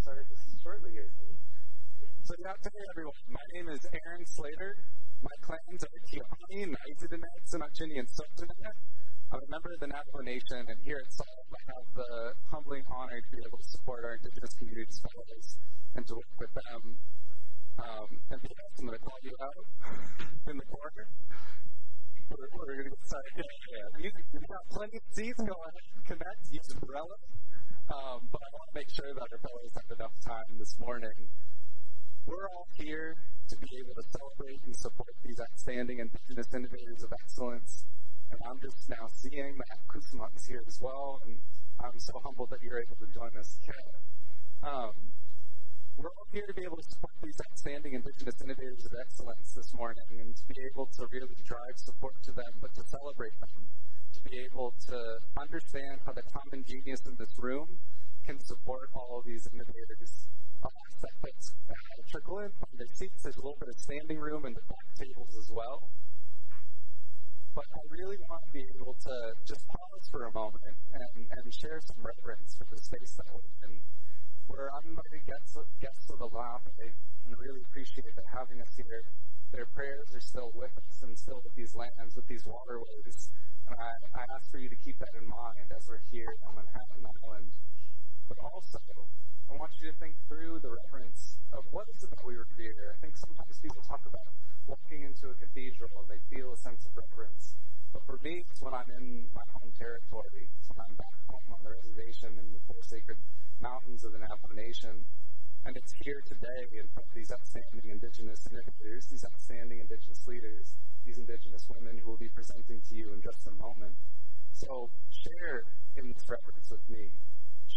start just shortly here. So good afternoon, everyone. My name is Aaron Slater. My clans are Kiani, Naizidanet, Sinachini, and Sotanet. I'm a member of the Navajo Nation, and here at SOLV, I have the humbling honor to be able to support our Indigenous Communities Fellows and to work with them. And yes, I'm going to call you out in the corner. We're going to get started. Yeah. You've got plenty of seats. Go ahead, connect, use umbrella. But I want to make sure that our fellows have enough time this morning. We're all here to be able to celebrate and support these outstanding Indigenous innovators of excellence. And I'm just now seeing that Kusama is here as well, and I'm so humbled that you're able to join us. We're all here to be able to support these outstanding Indigenous innovators of excellence this morning and to be able to really drive support to them, but to celebrate them, to be able to understand how the common genius in this room can support all of these innovators. That's trickle in from their seats. There's a little bit of standing room in the back tables as well. But I really want to be able to just pause for a moment and share some reverence for the space that we're in. We're uninvited guests of the lab, and I really appreciate that having us here. Their prayers are still with us and still with these lands, with these waterways. And I ask for you to keep that in mind as we're here on Manhattan Island. But also, I want you to think through the reverence of what is it that we revere. I think sometimes people talk about walking into a cathedral and they feel a sense of reverence. But for me, it's when I'm in my home territory. It's when I'm back home on the reservation in the four sacred mountains of the Navajo Nation. And it's here today in front of these outstanding Indigenous innovators, these outstanding Indigenous leaders, these Indigenous women who will be presenting to you in just a moment. So share in this reverence with me.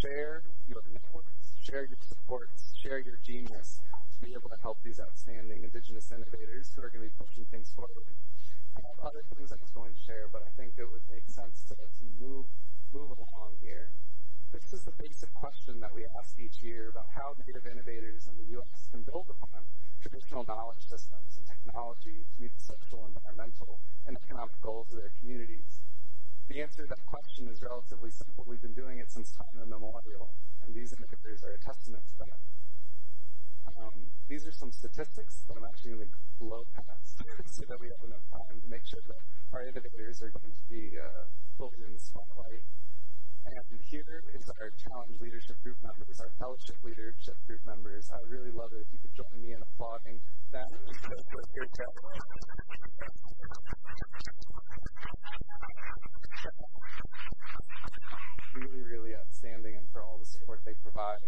Share your networks, share your supports, share your genius to be able to help these outstanding Indigenous innovators who are going to be pushing things forward. I have other things I was going to share, but I think it would make sense to move along here. This is the basic question that we ask each year about how Native innovators in the U.S. can build upon traditional knowledge systems and technology to meet the social, environmental, and economic goals of their communities. The answer to that question is relatively simple. We've been doing it since time immemorial, and these innovators are a testament to that. These are some statistics that I'm actually going to blow past so that we have enough time to make sure that our innovators are going to be fully in the spotlight. And here is our challenge leadership group members, our fellowship leadership group members. I would really love it if you could join me in applauding them. Really, really outstanding, and for all the support they provide.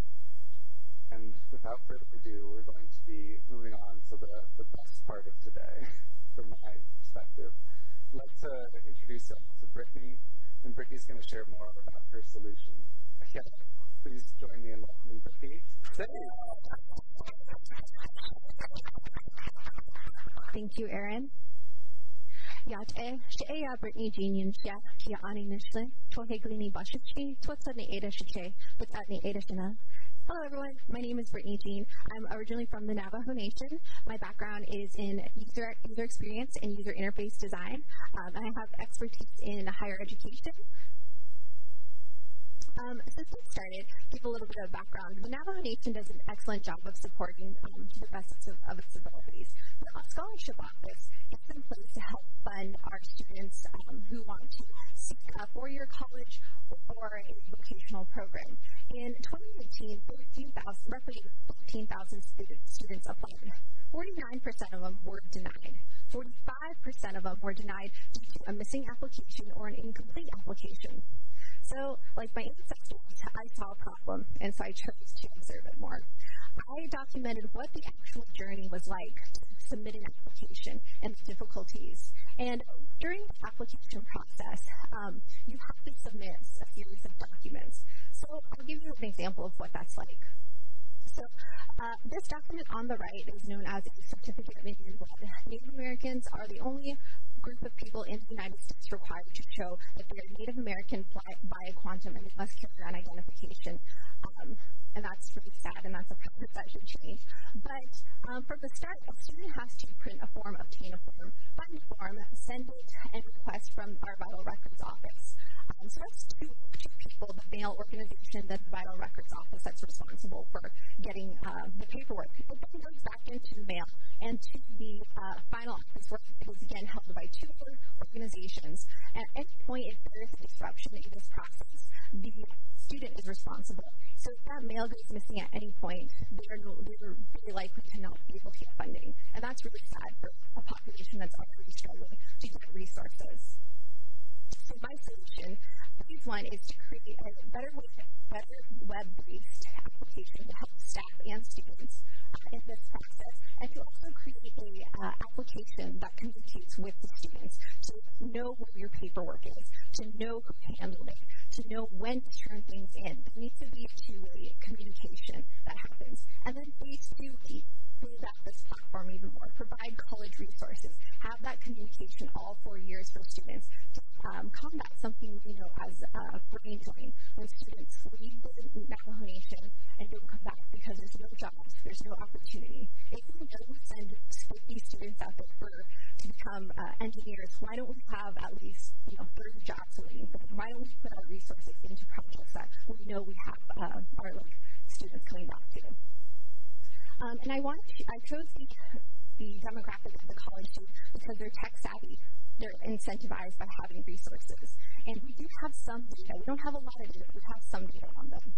And without further ado, we're going to be moving on to the best part of today, from my perspective. I'd like to introduce you to Brittany, and Brittany's going to share more about her solution. Yeah, please join me in welcoming Brittany. Thank you, Aaron. Yate, Shea Brittany Jean Shia, Kia Ani Nishlin, Toheglini Bashichi, Twatani Ada Shiche, Withatni Ada Shina. Hello, everyone. My name is Brittany Jean. I'm originally from the Navajo Nation. My background is in user experience and user interface design. And I have expertise in higher education. So to get started, give a little bit of background. The Navajo Nation does an excellent job of supporting to the best of its abilities. The Scholarship Office is in place to help fund our students who want to seek a four-year college or a vocational program. In 2018, roughly 15,000 students applied. 49% of them were denied. 45% of them were denied due to a missing application or an incomplete application. So, like my ancestors, I saw a problem, and so I chose to observe it more. I documented what the actual journey was like to submit an application and the difficulties. And during the application process, you have to submit a series of documents. So I'll give you an example of what that's like. So this document on the right is known as a Certificate of Indian Blood. Native Americans are the only group of people in the United States required to show that they are Native American bioquantum and they must carry on identification. And that's really sad, and that's a process that should change. But from the start, a student has to print a form, obtain a form, find a form, send it, and request from our Vital Records office. So that's two people, the mail organization, then the Vital Records office that's responsible for getting the paperwork. It then goes back into the mail and to the final office, where it is again held by two other organizations. At any point, if there is a disruption in this process, the student is responsible. So if that mail goes missing at any point, they're very likely to not be able to get funding. And that's really sad for a population that's already struggling to get resources. So my solution, phase one, is to create a better web-based application to help staff and students in this process, and to also create a application that communicates with the students to know where your paperwork is, to know who handled it, to know when to turn things in. There needs to be a two-way communication that happens. And then phase two, build out this platform even more, provide college resources, have that communication all 4 years for students to combat something we know as brain drain, when students leave the Navajo Nation and don't come back because there's no jobs, there's no opportunity. If we don't send 50 students out there to become engineers, why don't we have at least 30 jobs waiting for them? Why don't we put our resources into projects that we know we have our students coming back to? And I chose the demographic of the college student because they're tech savvy. They're incentivized by having resources. And we do have some data. We don't have a lot of data, but we have some data on them.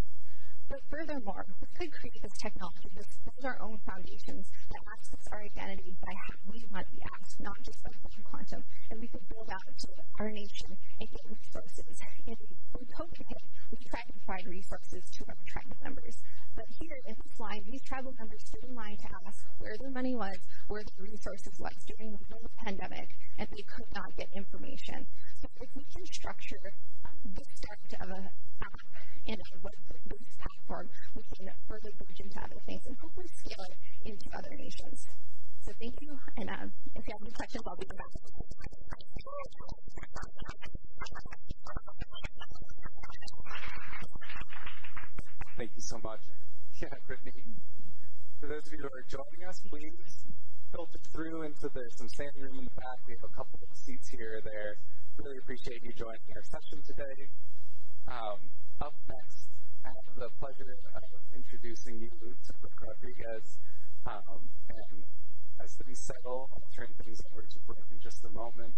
But furthermore, we could create this technology, build our own foundations that asks us our identity by how we want to be asked, not just by quantum. And we could build out to our nation and get resources. And when COVID hit, we tried to provide resources to our tribal members. But here in this line, these tribal members stood in line to ask where their money was, where their resources was during the pandemic, and they could not get information. So if we can structure the start of an app in a web-based platform, we can further bridge into other things and hopefully scale it into other nations. So thank you, and if you have any questions, I'll be back. Thank you so much. Yeah, Brittany. For those of you who are joining us, please filter through into some standing room in the back. We have a couple of seats here or there. Really appreciate you joining our session today. Up next, I have the pleasure of introducing you to Brooke Rodriguez. And as things settle, I'll turn things over to Brooke in just a moment.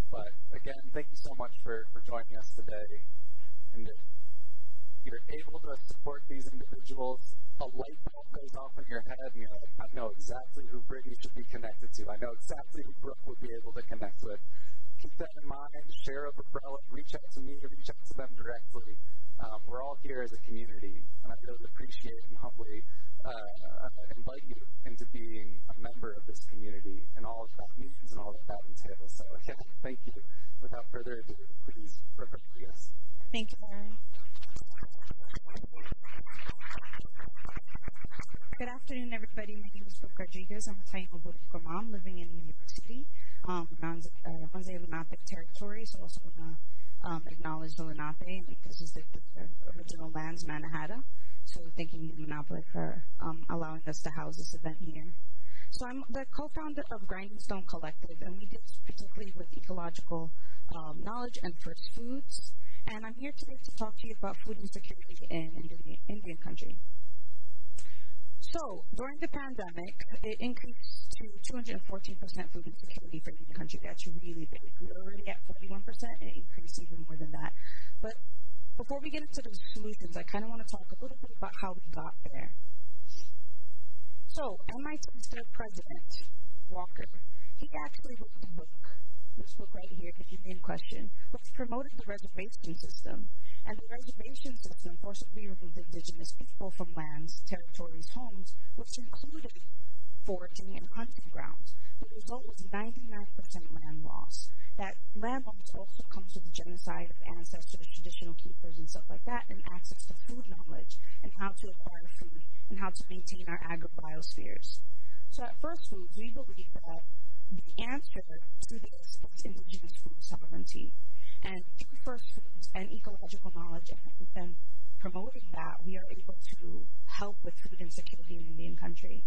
But again, thank you so much for joining us today. And if you're able to support these individuals, a light bulb goes off in your head, and you're like, I know exactly who Brittany should be connected to. I know exactly who Brooke would be able to connect with. Keep that in mind. Share a referral. Reach out to me. Reach out to them directly. We're all here as a community, and I really appreciate and humbly invite you into being a member of this community and all of that means and all of that entails. So again, thank you. Without further ado, please, Brooke Rodriguez. Thank you, Aaron. Good afternoon, everybody. My name is Brooke Rodriguez. I'm a Taino Boricua mom living in New York City, Ponce Lenape territory. So I also want to acknowledge the Lenape, because this is the original lands, Mannahatta. So thanking you, Monopoly, for allowing us to house this event here. So I'm the co-founder of Grinding Stone Collective, and we do this particularly with ecological knowledge and first foods. And I'm here today to talk to you about food insecurity in Indian country. So, during the pandemic, it increased to 214% food insecurity for Indian country. That's really big. We were already at 41%, and it increased even more than that. But before we get into the solutions, I kind of want to talk a little bit about how we got there. So, MIT's president, Walker, he actually wrote the book. This book right here, The Indian Question, which promoted the reservation system. And the reservation system forcibly removed indigenous people from lands, territories, homes, which included foraging and hunting grounds. The result was 99% land loss. That land loss also comes with the genocide of ancestors, traditional keepers, and stuff like that, and access to food knowledge, and how to acquire food, and how to maintain our agrobiospheres. So at First Foods, we believe that the answer to this is indigenous food sovereignty. And through First Foods and ecological knowledge and promoting that, we are able to help with food insecurity in Indian country.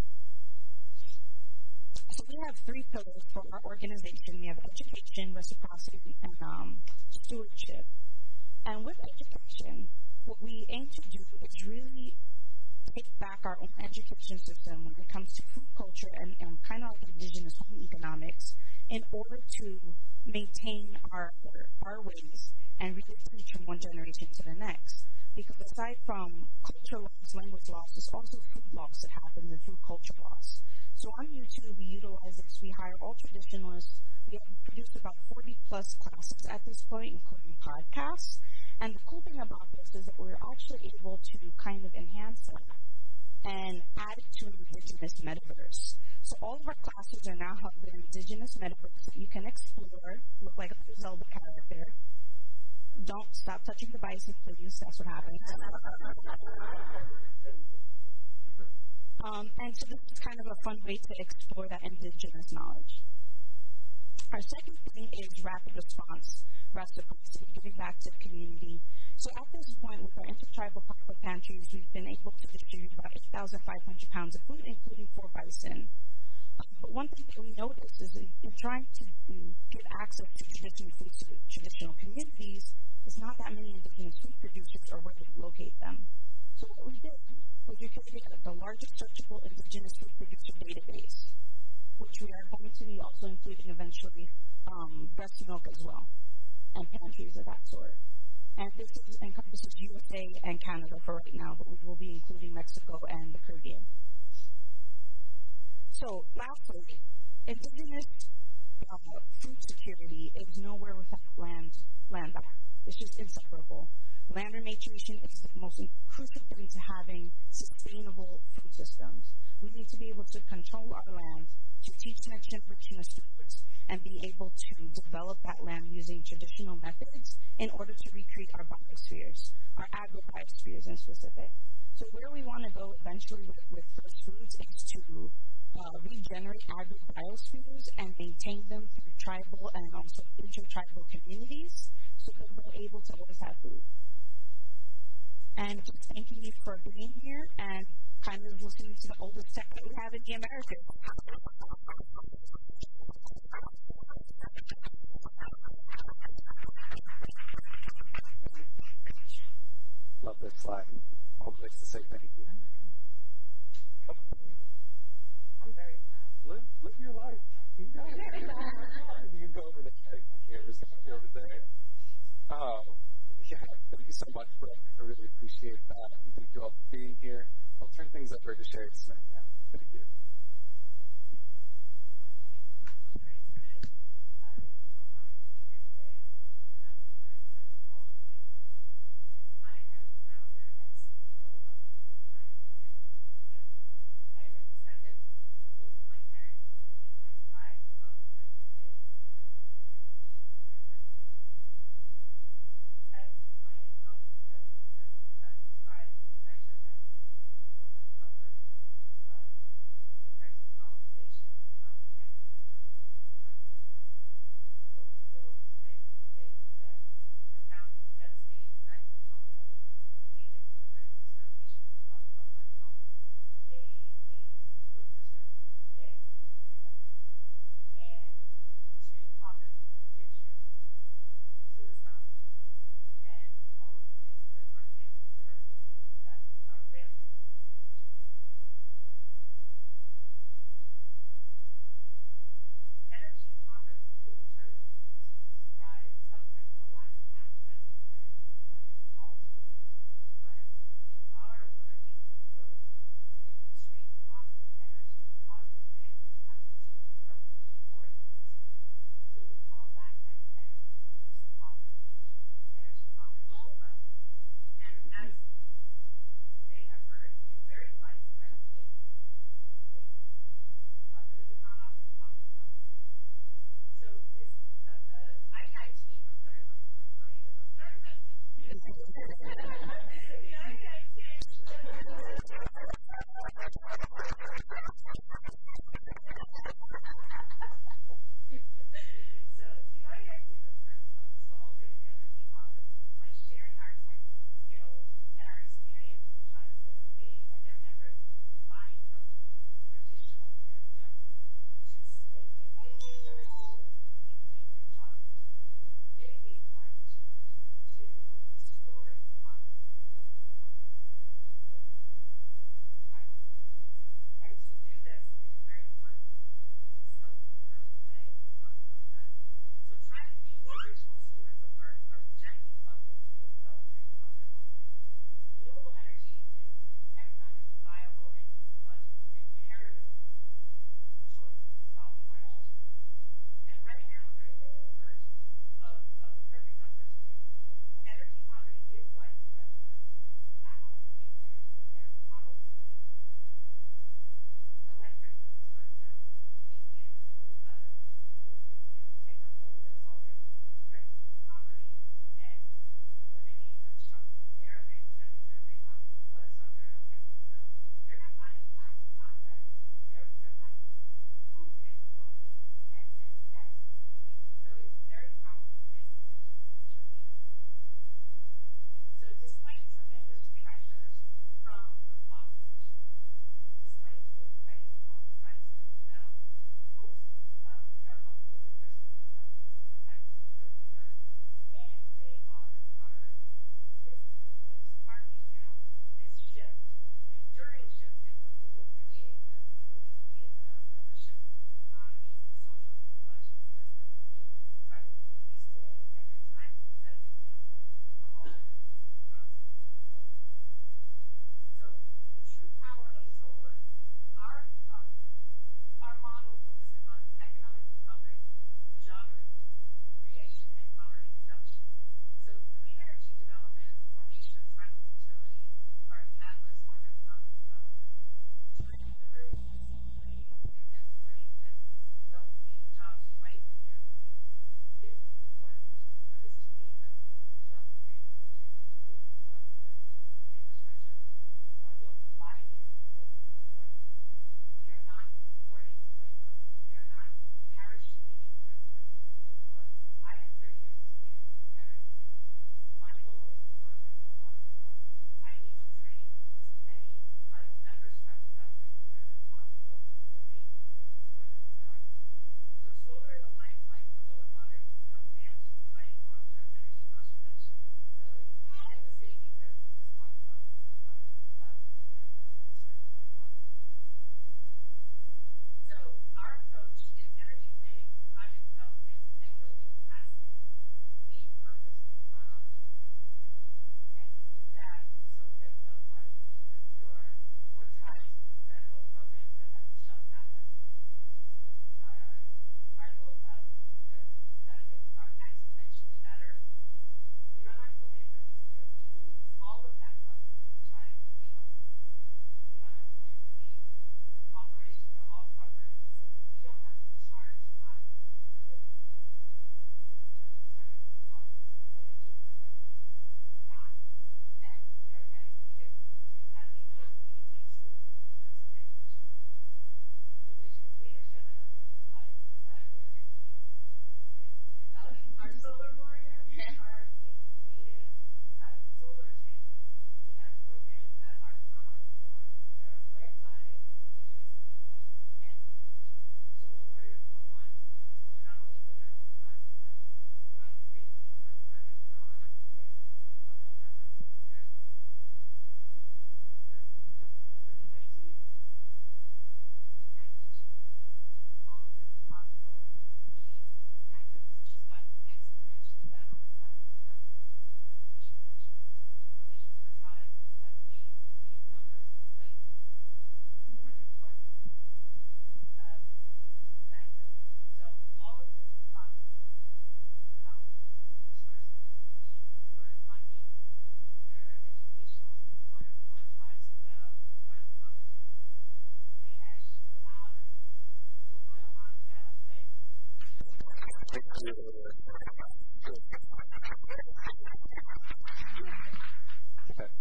So we have three pillars for our organization. We have education, reciprocity, and stewardship. And with education, what we aim to do is really take back our own education system when it comes to food culture and kind of like indigenous home economics in order to maintain our ways and really teach from one generation to the next. Because aside from culture loss, language loss, there's also food loss that happens and food culture loss. So on YouTube, we utilize this. We hire all traditionalists. We have produced about 40 plus classes at this point, including podcasts. And the cool thing about this is that we're actually able to kind of enhance that and add it to an indigenous metaverse. So all of our classes are now held in an indigenous metaverse that you can explore, look like a Zelda character. Don't stop touching the bison, please. That's what happens. And so this is kind of a fun way to explore that indigenous knowledge. Our second thing is rapid response, reciprocity, giving back to the community. So at this point, with our intertribal poplar pantries, we've been able to distribute about 8,500 pounds of food, including 4 bison. But one thing that we noticed is in trying to give access to traditional foods to traditional communities, is not that many indigenous food producers or where to locate them. So what we did was we created the largest searchable indigenous food producer database, which we are going to be also including eventually breast milk as well, and pantries of that sort. And this encompasses USA and Canada for right now, but we will be including Mexico and the Caribbean. So lastly, indigenous food security is nowhere without land back. It's just inseparable. Land rematriation is the most crucial thing to having sustainable food systems. We need to be able to control our land, to teach the next generation of stewards, and be able to develop that land using traditional methods in order to recreate our biospheres, our agrobiospheres in specific. So where we want to go eventually with First Foods is to regenerate agrobiospheres and maintain them through tribal and also intertribal communities so that we're able to always have food. And just thanking you for being here and kind of listening to the oldest tech that we have in the Americas. Love this slide. Always to say thank you. I'm very loud. Live your life. You got it. You can go over there. The camera's got you over there. Yeah, thank you so much, Brooke. I really appreciate that. And thank you all for being here. I'll turn things over to Sherry Smith now. Thank you.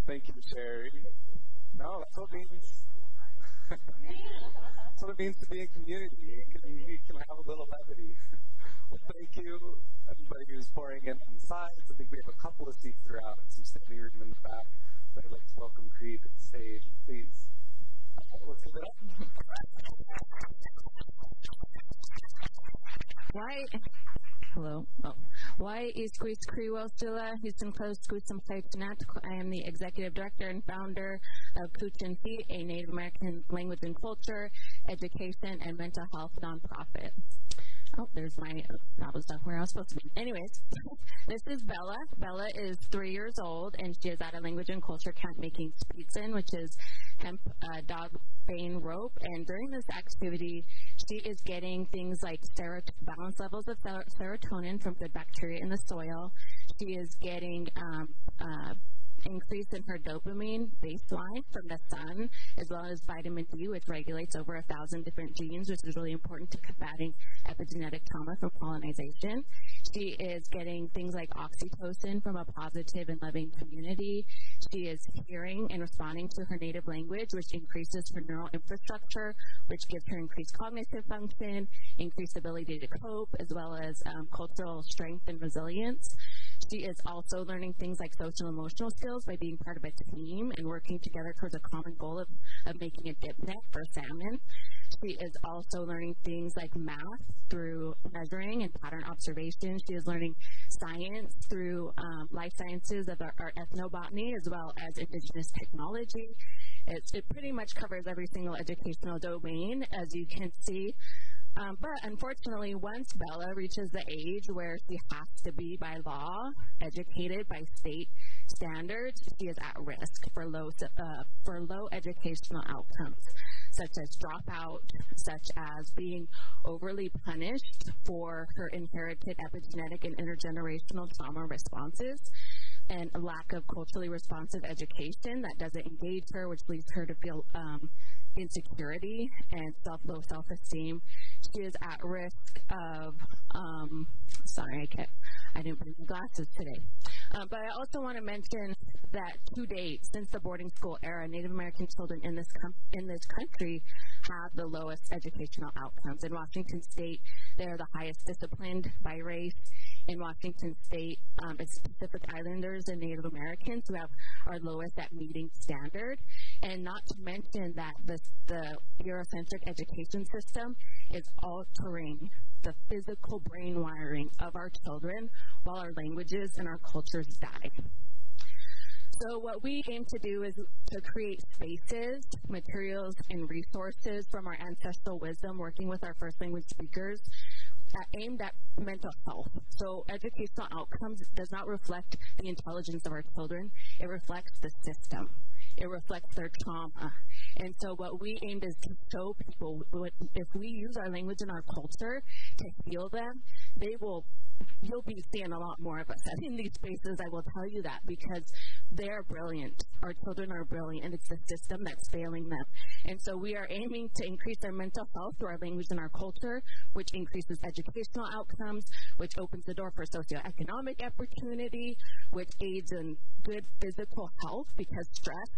Thank you, Sherry. No, that's what it means. That's what it means to be in community. You can have a little levity. Well, thank you, everybody who's pouring in on the sides. I think we have a couple of seats throughout and some standing room in the back. But I'd like to welcome Creed to the stage. Please, let's give it up. Why is Chris Kriwelsula, Houston Close Kutsum Kaitanat? I am the executive director and founder of Kuchinfi, a Native American language and culture, education, and mental health nonprofit. Oh, there's that was where I was supposed to be. Anyways, this is Bella. Bella is 3 years old, and she is at a language and culture camp making Spitzen, which is hemp dog bane rope. And during this activity, she is getting things like balance levels of serotonin from good bacteria in the soil. She is getting increase in her dopamine baseline from the sun, as well as vitamin D, which regulates over 1,000 different genes, which is really important to combating epigenetic trauma from colonization. She is getting things like oxytocin from a positive and loving community. She is hearing and responding to her native language, which increases her neural infrastructure, which gives her increased cognitive function, increased ability to cope, as well as cultural strength and resilience. She is also learning things like social and emotional skills by being part of a team and working together towards a common goal of making a dip net for salmon. She is also learning things like math through measuring and pattern observation. She is learning science through life sciences of our ethnobotany, as well as indigenous technology. It pretty much covers every single educational domain, as you can see. But unfortunately, once Bella reaches the age where she has to be, by law, educated by state standards, she is at risk for low educational outcomes, such as dropout, such as being overly punished for her inherited epigenetic and intergenerational trauma responses, and a lack of culturally responsive education that doesn't engage her, which leads her to feel insecurity and low self-esteem. She is at risk of, I didn't bring my glasses today. But I also want to mention that to date, since the boarding school era, Native American children in this country have the lowest educational outcomes. In Washington State, they are the highest disciplined by race. In Washington State, it's Pacific Islanders and Native Americans who are lowest at meeting standard. And not to mention that the Eurocentric education system is altering the physical brain wiring of our children while our languages and our cultures die. So what we aim to do is to create spaces, materials, and resources from our ancestral wisdom, working with our first language speakers, aimed at mental health. So educational outcomes does not reflect the intelligence of our children. It reflects the system. It reflects their trauma. And so what we aim is to show people, if we use our language and our culture to heal them, you'll be seeing a lot more of us in these spaces. I will tell you that, because they're brilliant. Our children are brilliant, and it's the system that's failing them. And so we are aiming to increase their mental health through our language and our culture, which increases educational outcomes, which opens the door for socioeconomic opportunity, which aids in good physical health, because stress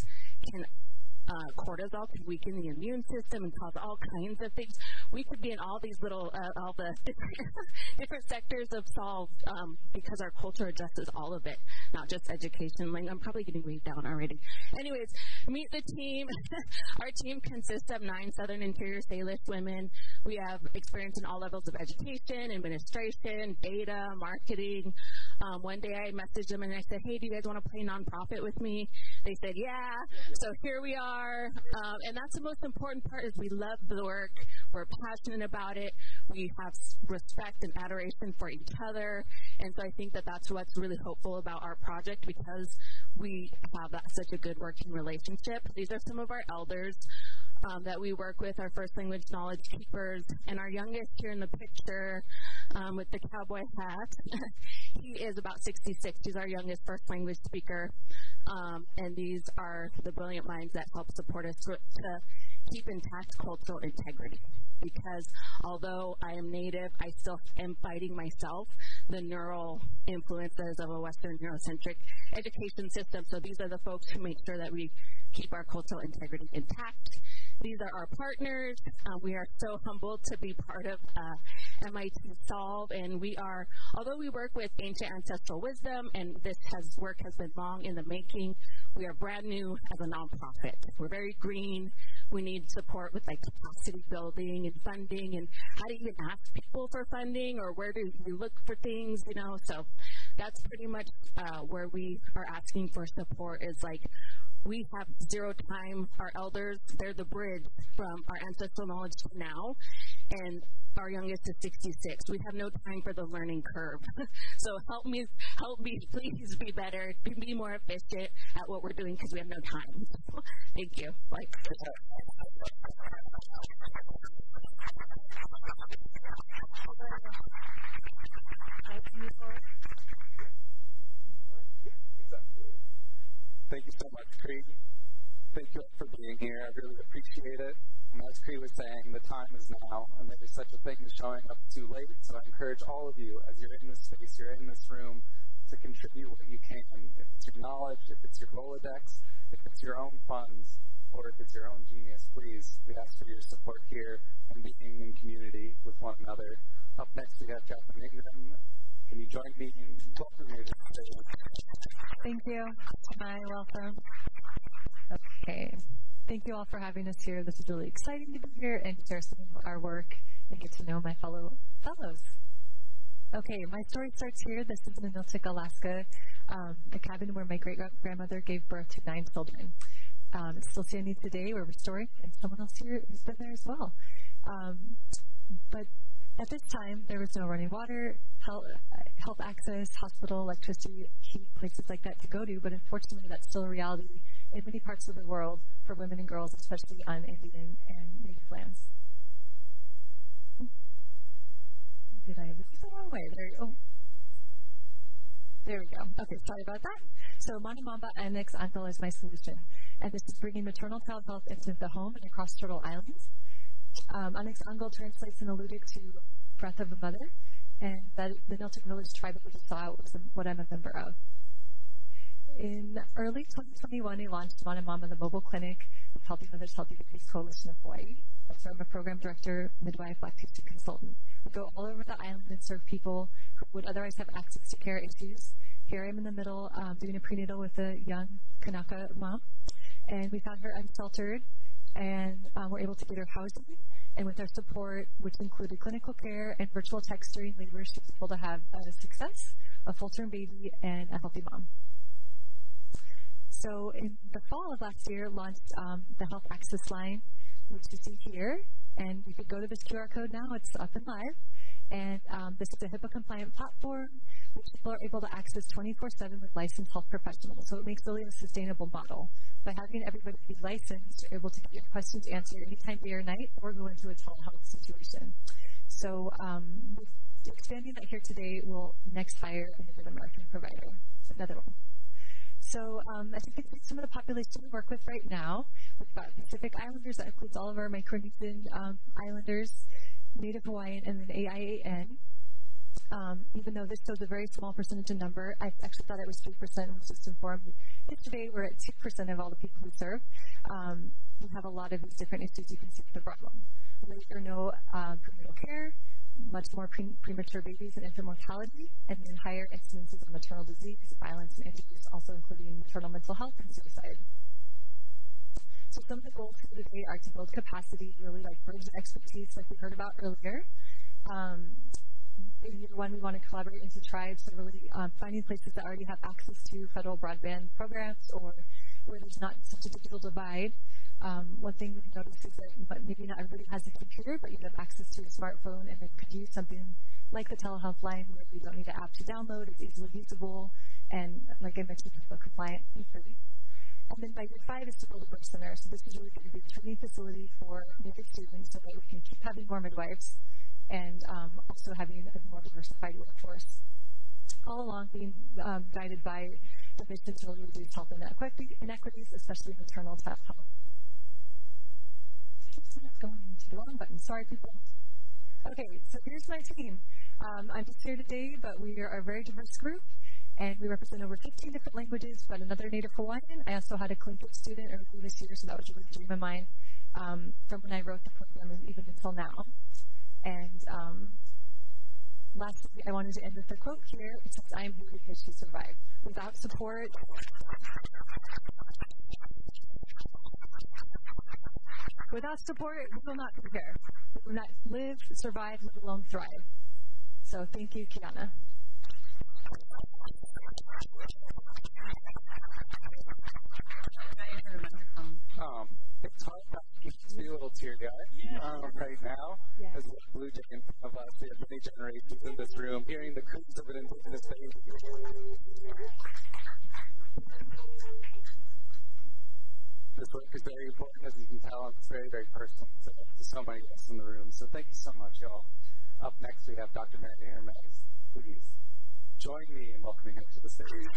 can cortisol can weaken the immune system and cause all kinds of things. We could be in all these little, all the different sectors of solve because our culture addresses all of it, not just education. Like, I'm probably getting weighed down already. Anyways, meet the team. Our team consists of 9 Southern Interior Salish women. We have experience in all levels of education, administration, data, marketing. One day I messaged them and I said, hey, do you guys want to play nonprofit with me? They said, yeah. So here we are. And that's the most important part, is we love the work. We're passionate about it. We have respect and adoration for each other. And so I think that that's what's really hopeful about our project, because we have such a good working relationship. These are some of our elders that we work with, our first language knowledge keepers, and our youngest here in the picture with the cowboy hat. He is about 66. He's our youngest first language speaker. And these are the brilliant minds that help support us to keep intact cultural integrity. Because although I am Native, I still am fighting myself the neural influences of a Western Eurocentric education system. So these are the folks who make sure that we keep our cultural integrity intact. These are our partners. We are so humbled to be part of MIT Solve, and we are, although we work with ancient ancestral wisdom, and this work has been long in the making, we are brand new as a nonprofit. We're very green. We need support with like capacity building and funding, and how to even ask people for funding, or where do you look for things, you know. So that's pretty much where we are asking for support, is like, we have zero time. Our elders, they're the bridge from our ancestral knowledge to now, and our youngest is 66. We have no time for the learning curve. So help me, please be better, be more efficient at what we're doing, because we have no time. Thank you. Thank you so much, Cree. Thank you all for being here. I really appreciate it. And as Cree was saying, the time is now, and there is such a thing as showing up too late. So I encourage all of you, as you're in this space, you're in this room, to contribute what you can. If it's your knowledge, if it's your Rolodex, if it's your own funds, or if it's your own genius, please, we ask for your support here and being in community with one another. Up next, we have Jacqueline Ingram. Can you join me in welcoming her to the stage? Thank you. Hi, welcome. Okay. Thank you all for having us here. This is really exciting to be here and share some of our work and get to know my fellows. Okay, my story starts here. This is in Iniltik, Alaska, a cabin where my great-grandmother gave birth to 9 children. It's still standing today. We're restoring, and someone else here has been there as well. But at this time, there was no running water, health access, hospital, electricity, heat, places like that to go to, but unfortunately that's still a reality in many parts of the world for women and girls, especially on Indian and Native lands. Did I move the wrong way? There we go. Okay, sorry about that. So Mana Mamba Annex Angkal is my solution, and this is bringing maternal child health into the home and across Turtle Island. Annex Angkal translates in Alutiiq to breath of a mother, and that the Niltik village tribe that we just saw was what I'm a member of. In early 2021, we launched Mana Mama, the mobile clinic with Healthy Mothers, Healthy Babies Coalition of Hawaii. So I'm a program director, midwife, lactation consultant. We go all over the island and serve people who would otherwise have access to care issues. Here I am in the middle doing a prenatal with a young Kanaka mom, and we found her unsheltered, and we're able to get her housing. And with our support, which included clinical care and virtual text during labor, she was able to have a success, a full-term baby, and a healthy mom. So in the fall of last year, launched the Health Access Line, which you see here. And you could go to this QR code now. It's up and live. And this is a HIPAA-compliant platform, which people are able to access 24/7 with licensed health professionals. So it makes really a sustainable model. By having everybody be licensed, you're able to get your questions answered anytime, day or night, or go into a telehealth situation. So expanding that here today, we'll next hire a Native American provider, another one. So as you can see, some of the population we work with right now, we've got Pacific Islanders, that includes all of our Micronesian Islanders, Native Hawaiian, and then AIAN. Even though this shows a very small percentage of number, I actually thought it was 3% and was just informed. Today we're at 2% of all the people we serve. We have a lot of these different issues you can see the problem. Late or no prenatal care, much more premature babies and infant mortality, and then higher incidences of maternal disease, violence, and injuries, also including maternal mental health and suicide. So some of the goals for today are to build capacity, really like bridge expertise like we heard about earlier. In year one, we want to collaborate into tribes, so really finding places that already have access to federal broadband programs or where there's not such a digital divide. One thing we've noticed is that maybe not everybody has a computer, but you have access to a smartphone, and it could use something like the telehealth line where you don't need an app to download, it's easily usable, and like I mentioned, HIPAA compliant and free. And then by year 5 is to build a birth center. So this is really going to be a training facility for Native students so that we can keep having more midwives and also having a more diversified workforce. All along being guided by the mission to reduce health inequities, especially maternal child health. to the wrong button. Sorry, people. Okay, so here's my team. I'm just here today, but we are a very diverse group, and we represent over 15 different languages, but another Native Hawaiian. I also had a Tlingit student earlier this year, so that was a really dream of mine from when I wrote the program and even until now. And lastly, I wanted to end with a quote here. It says, "I am here because she survived." Without support, we will not be here. We will not live, survive, let alone thrive. So thank you, Kiana. It's hard not to be a little teary-eyed right now, as we have Blue Jay in front of us. We have many generations in this room hearing the cries of an Indigenous baby. This work is very important, as you can tell, and it's very, very personal to so many of us in the room. So thank you so much, y'all. Up next, we have Dr. Mary Hermes. Please join me in welcoming her to the stage.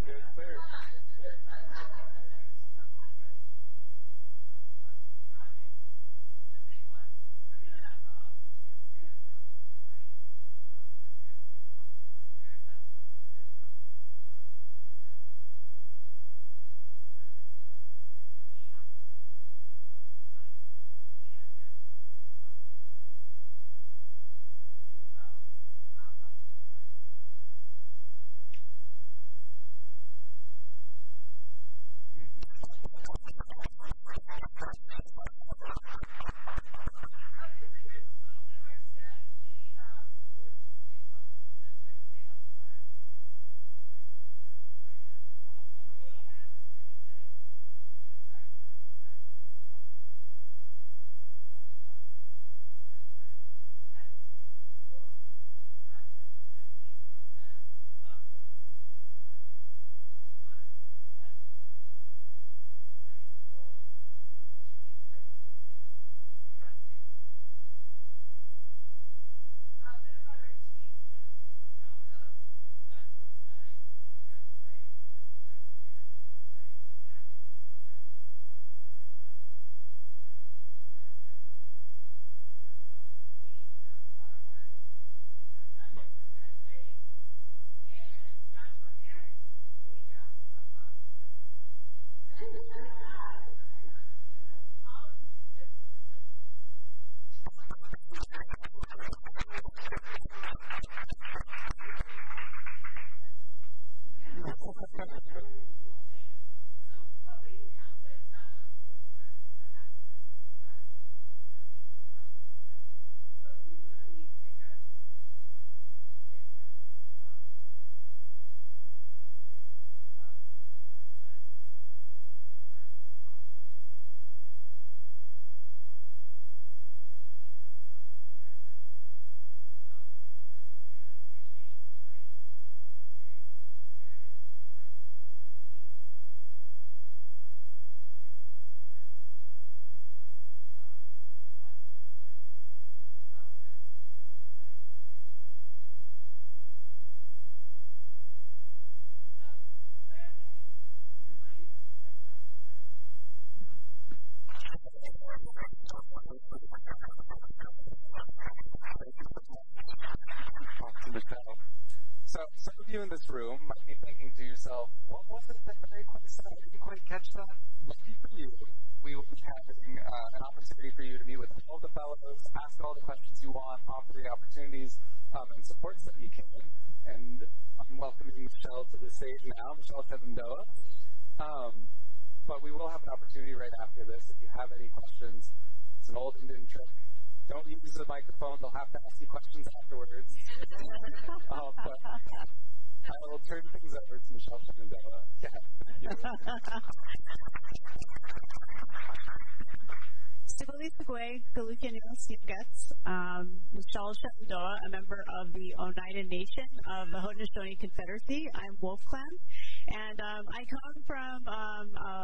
Yes, sir. some of you in this room might be thinking to yourself, what was it that Mary Quinn said? I didn't quite catch that. Lucky for you, we will be having an opportunity for you to meet with all the fellows, ask all the questions you want, offer the opportunities and supports that you can. And I'm welcoming Michelle to the stage now, Michelle Shebendoa. But we will have an opportunity right after this. If you have any questions, it's an old Indian trick. Don't use the microphone. They'll have to ask you questions afterwards. But I will turn things over to Michelle Shebendoa. Yeah, thank you. Michelle Shebendoa, a member of the Oneida Nation of the Haudenosaunee Confederacy. I'm Wolf Clan. And I come from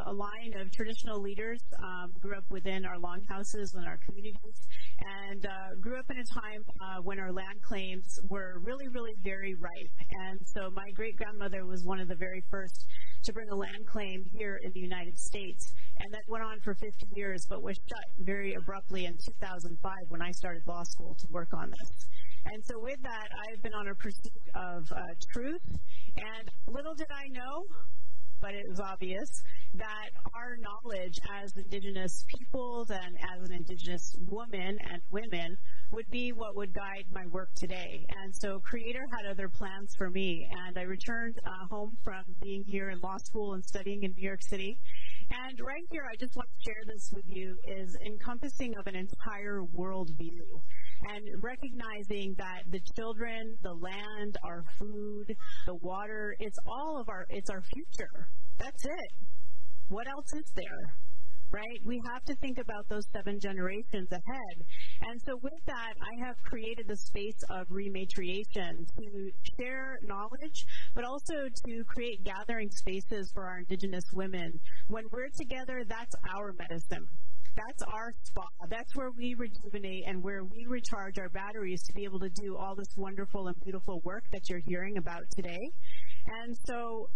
a line of traditional leaders, grew up within our longhouses and our communities, and grew up in a time when our land claims were really, really very ripe. And so my great-grandmother was one of the very first to bring a land claim here in the United States. And that went on for 50 years, but was shut very abruptly in 2005 when I started law school to work on this. And so with that, I've been on a pursuit of truth. And little did I know, but it was obvious, that our knowledge as Indigenous peoples and as an Indigenous woman and women would be what would guide my work today. And so Creator had other plans for me. And I returned home from being here in law school and studying in New York City. And right here, I just want to share this with you, is encompassing of an entire worldview. And recognizing that the children, the land, our food, the water, it's our future. That's it. What else is there? Right? We have to think about those 7 generations ahead. And so with that, I have created the space of rematriation to share knowledge, but also to create gathering spaces for our Indigenous women. When we're together, that's our medicine. That's our spa. That's where we rejuvenate and where we recharge our batteries to be able to do all this wonderful and beautiful work that you're hearing about today. And so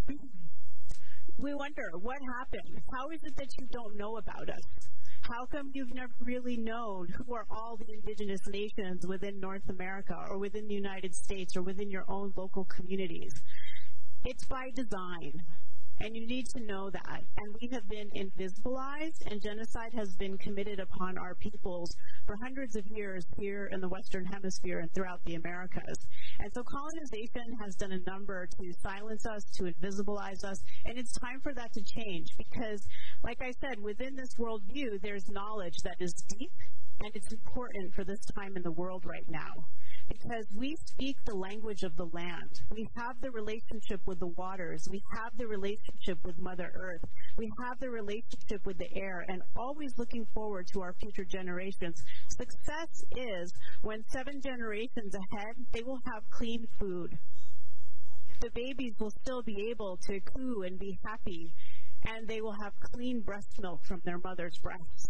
we wonder, what happened? How is it that you don't know about us? How come you've never really known who are all the Indigenous nations within North America or within the United States or within your own local communities? It's by design. And you need to know that. And we have been invisibilized, and genocide has been committed upon our peoples for hundreds of years here in the Western Hemisphere and throughout the Americas. And so colonization has done a number to silence us, to invisibilize us, and it's time for that to change because, like I said, within this worldview, there's knowledge that is deep, and it's important for this time in the world right now. Because we speak the language of the land. We have the relationship with the waters. We have the relationship with Mother Earth. We have the relationship with the air, and always looking forward to our future generations. Success is when 7 generations ahead, they will have clean food. The babies will still be able to coo and be happy, and they will have clean breast milk from their mother's breasts.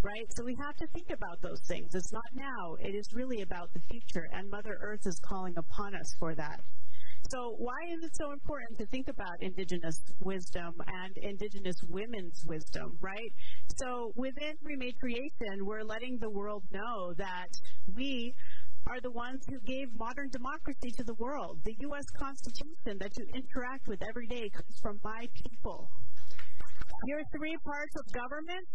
Right? So we have to think about those things. It's not now. It is really about the future, and Mother Earth is calling upon us for that. So why is it so important to think about Indigenous wisdom and Indigenous women's wisdom, right? So within rematriation, we're letting the world know that we are the ones who gave modern democracy to the world. The U.S. Constitution that you interact with every day comes from my people. Your 3 parts of government,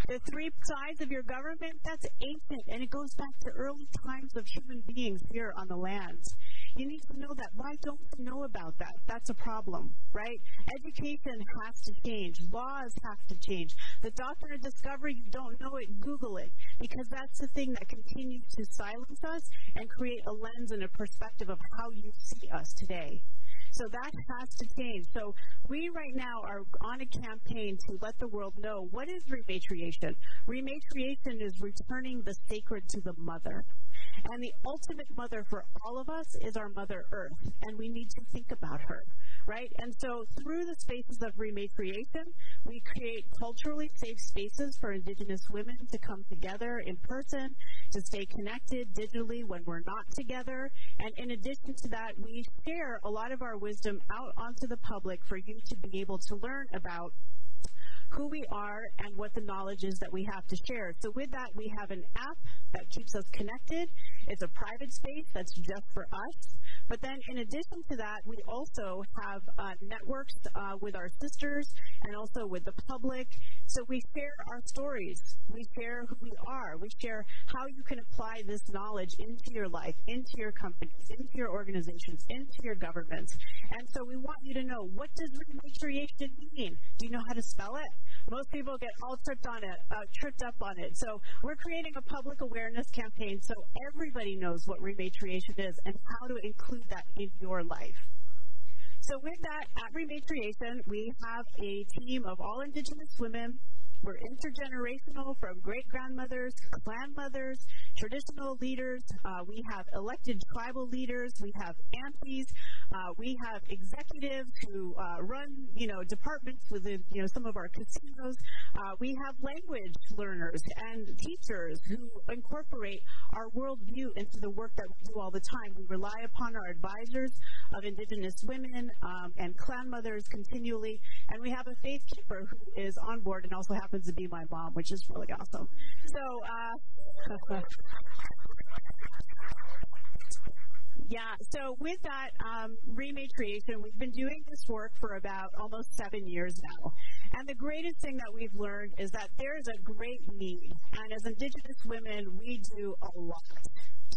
the 3 sides of your government, that's ancient, and it goes back to early times of human beings here on the lands. You need to know that. Why don't you know about that? That's a problem, right? Education has to change. Laws have to change. The doctrine of discovery, you don't know it, Google it, because that's the thing that continues to silence us and create a lens and a perspective of how you see us today. So that has to change. So we right now are on a campaign to let the world know, what is rematriation? Rematriation is returning the sacred to the mother. And the ultimate mother for all of us is our Mother Earth, and we need to think about her, right? And so through the spaces of rematriation, we create culturally safe spaces for Indigenous women to come together in person, to stay connected digitally when we're not together. And in addition to that, we share a lot of our wisdom out onto the public for you to be able to learn about who we are and what the knowledge is that we have to share. So with that, we have an app that keeps us connected. It's a private space that's just for us. But then in addition to that, we also have networks with our sisters and also with the public. So we share our stories. We share who we are. We share how you can apply this knowledge into your life, into your companies, into your organizations, into your governments. And so we want you to know, what does rematriation mean? Do you know how to spell it? Most people get all tripped up on it. So we're creating a public awareness campaign so everybody knows what rematriation is and how to include that in your life. So with that, at Rematriation, we have a team of all Indigenous women. We're intergenerational, from great-grandmothers, clan mothers, traditional leaders. We have elected tribal leaders. We have aunties. We have executives who run, departments within, some of our casinos. We have language learners and teachers who incorporate our worldview into the work that we do all the time. We rely upon our advisors of Indigenous women and clan mothers continually. And we have a faith keeper who is on board and also happens to be my mom, which is really awesome. So, so with that, Rematriation, we've been doing this work for about almost 7 years now. And the greatest thing that we've learned is that there is a great need. And as Indigenous women, we do a lot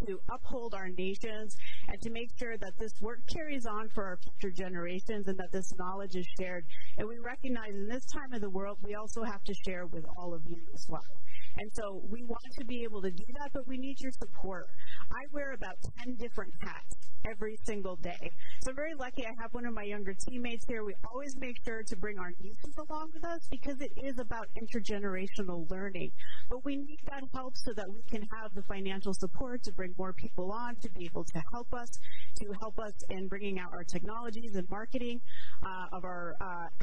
to uphold our nations and to make sure that this work carries on for our future generations and that this knowledge is shared. And we recognize in this time of the world, we also have to share with all of you as well. And so we want to be able to do that, but we need your support. I wear about 10 different hats every single day. So I'm very lucky I have one of my younger teammates here. We always make sure to bring our nieces along with us because it is about intergenerational learning. But we need that help so that we can have the financial support to bring more people on, to be able to help us in bringing out our technologies and marketing of our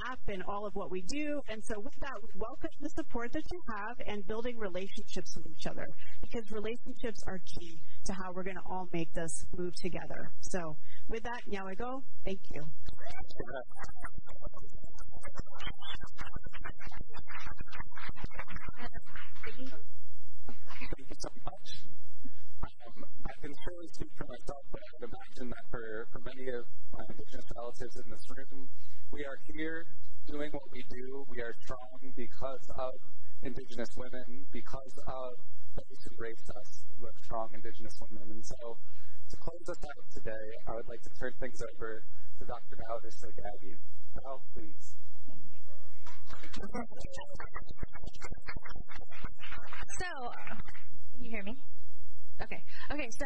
app and all of what we do. And so with that, we welcome the support that you have and building relationships with each other, because relationships are key to how we're going to all make this move together. So with that, Nyawago, thank you. Thank you so much. I can surely speak for myself, but I would imagine that for many of my Indigenous relatives in this room, we are here doing what we do. We are strong because of Indigenous women, because of those who raised us, who are strong Indigenous women. And so, to close us out today, I would like to turn things over to Dr. Val Sagagi. Val, please. So, can you hear me? Okay, so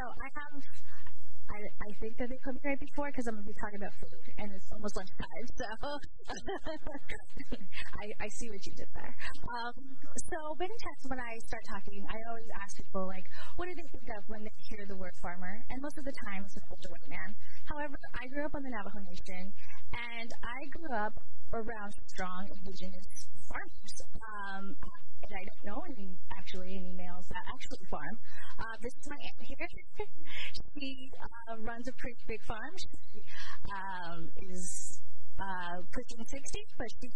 I think that they couldn't right before because I'm going to be talking about food, and it's almost lunchtime, so I see what you did there. So many times when I start talking, I always ask people, like, what do they think of when they hear the word farmer? And most of the time, it's an older white man. However, I grew up on the Navajo Nation, and I grew up around strong Indigenous farmers. And I don't know any males that actually farm. This is my aunt here. She runs a pretty big farm. She is pushing 60, but she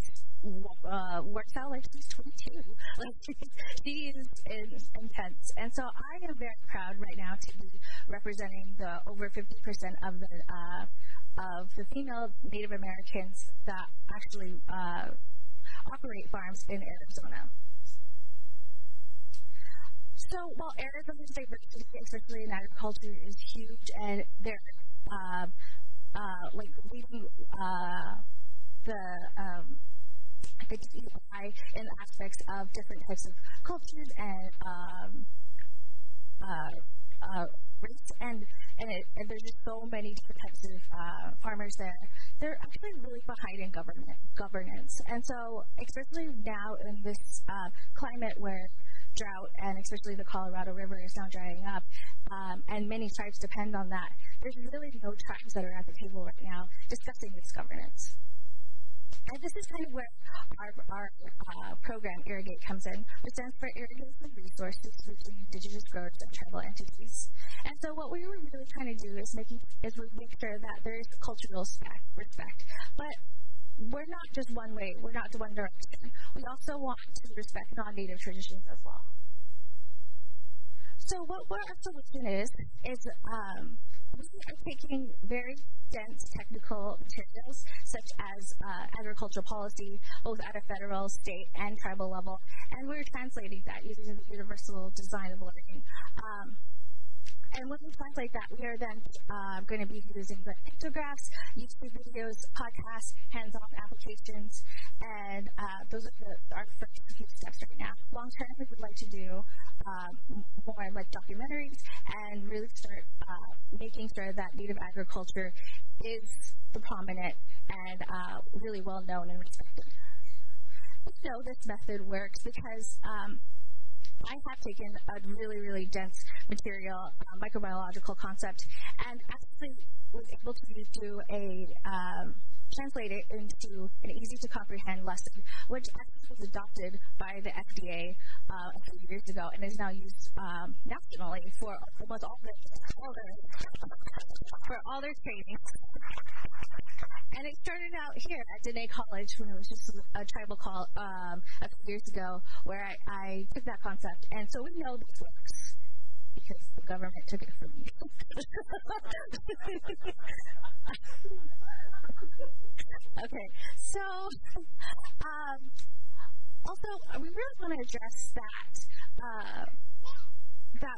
works out like she's 22. Like she is intense. And so I am very proud right now to be representing the over 50% of the female Native Americans that actually operate farms in Arizona. So while Arizona's diversity, especially in agriculture, is huge, and they're leading the DEI in aspects of different types of cultures and race, and there's just so many different types of farmers there. They're actually really behind in governance, and so especially now in this climate where drought, and especially the Colorado River is now drying up, and many tribes depend on that. There's really no tribes that are at the table right now discussing this governance. And this is kind of where our program, Irrigate, comes in, which stands for Irrigation Resources Reaching Indigenous Growers and Tribal Entities. And so what we were really trying to do is make sure that there is cultural respect. But we're not just one way, we're not one direction. We also want to respect non-native traditions as well. So what our solution is we are taking very dense technical materials such as agricultural policy, both at a federal, state, and tribal level, and we're translating that using the universal design of learning. And when we translate that, we are then going to be using the pictographs, YouTube videos, podcasts, hands-on applications, and those are our first few steps right now. Long term, we would like to do more like documentaries and really start making sure that Native agriculture is the prominent and really well known and respected. We know this method works because I have taken a really, really dense material, microbiological concept, and actually was able to translate it into an easy-to-comprehend lesson, which actually was adopted by the FDA a few years ago and is now used nationally for almost all their training. And it started out here at Dene College when it was just a tribal call a few years ago, where I took that concept. And so we know this works because the government took it from me. Okay, so also we really want to address that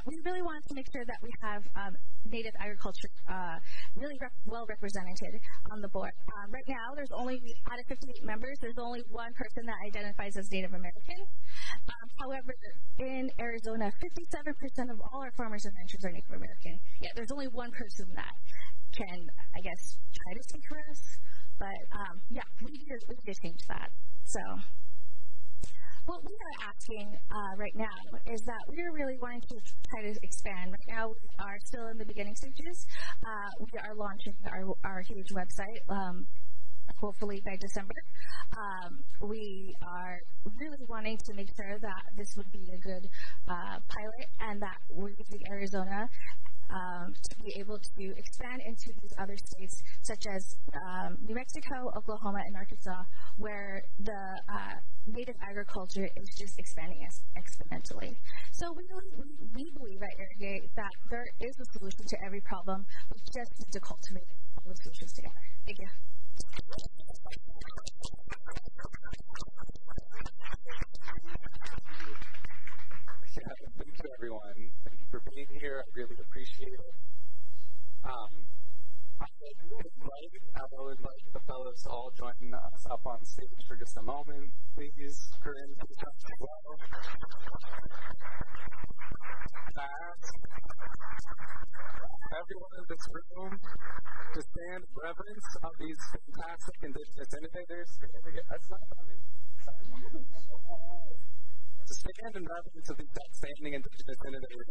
we really wanted to make sure that we have Native agriculture really well represented on the board. Right now, there's only, out of 58 members, there's only one person that identifies as Native American. However, in Arizona, 57% of all our farmers and ranchers are Native American. Yet there's only one person that can, I guess, try to speak for us. But yeah, we need to change that. So what we are asking right now is that we are really wanting to try to expand. Right now, we are still in the beginning stages. We are launching our huge website, hopefully by December. We are really wanting to make sure that this would be a good pilot and that we're using Arizona to be able to expand into these other states, such as New Mexico, Oklahoma, and Arkansas, where the Native agriculture is just expanding exponentially. So we believe at Irrigate that there is a solution to every problem. We just need to cultivate all the solutions together. Thank you. Yeah, thank you, everyone. Thank you for being here. I really appreciate it. I'll invite the fellows to all join us up on stage for just a moment. Please, Corinne, please come as well. Everyone in this room to stand in reverence of these fantastic Indigenous innovators. That's not coming. To stand in reverence of these outstanding Indigenous innovators.